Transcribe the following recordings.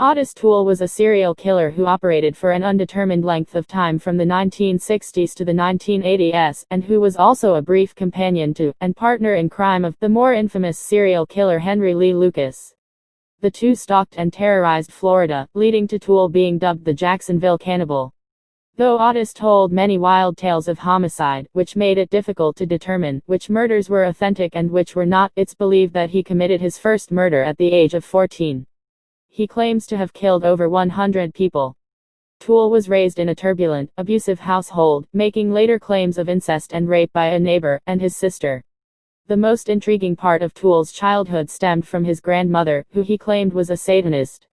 Otis Toole was a serial killer who operated for an undetermined length of time from the 1960s to the 1980s, and who was also a brief companion to, and partner in crime of, the more infamous serial killer Henry Lee Lucas. The two stalked and terrorized Florida, leading to Toole being dubbed the Jacksonville Cannibal. Though Otis told many wild tales of homicide, which made it difficult to determine which murders were authentic and which were not, it's believed that he committed his first murder at the age of 14. He claims to have killed over 100 people. Toole was raised in a turbulent, abusive household, making later claims of incest and rape by a neighbor and his sister. The most intriguing part of Toole's childhood stemmed from his grandmother, who he claimed was a Satanist.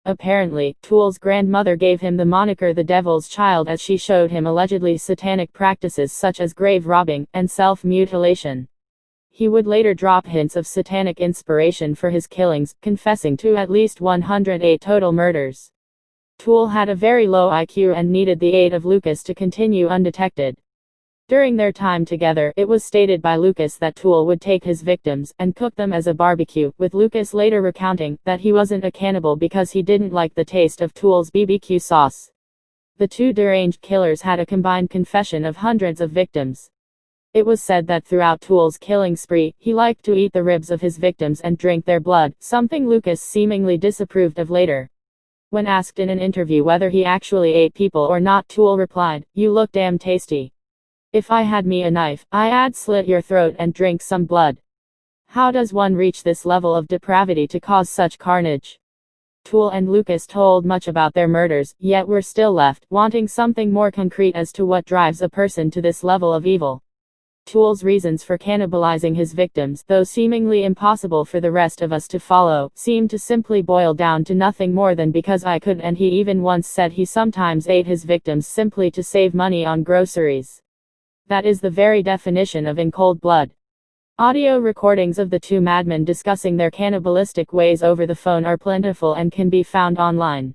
Apparently, Toole's grandmother gave him the moniker the Devil's Child as she showed him allegedly satanic practices such as grave robbing and self-mutilation. He would later drop hints of satanic inspiration for his killings, confessing to at least 108 total murders. Toole had a very low IQ and needed the aid of Lucas to continue undetected. During their time together, it was stated by Lucas that Toole would take his victims and cook them as a barbecue, with Lucas later recounting that he wasn't a cannibal because he didn't like the taste of Toole's BBQ sauce. The two deranged killers had a combined confession of hundreds of victims. It was said that throughout Toole's killing spree, he liked to eat the ribs of his victims and drink their blood, something Lucas seemingly disapproved of later. When asked in an interview whether he actually ate people or not, Toole replied, "You look damn tasty. If I had me a knife, I'd slit your throat and drink some blood." How does one reach this level of depravity to cause such carnage? Toole and Lucas told much about their murders, yet were still left wanting something more concrete as to what drives a person to this level of evil. Toole's reasons for cannibalizing his victims, though seemingly impossible for the rest of us to follow, seem to simply boil down to nothing more than because I could, and he even once said he sometimes ate his victims simply to save money on groceries. That is the very definition of in cold blood. Audio recordings of the two madmen discussing their cannibalistic ways over the phone are plentiful and can be found online.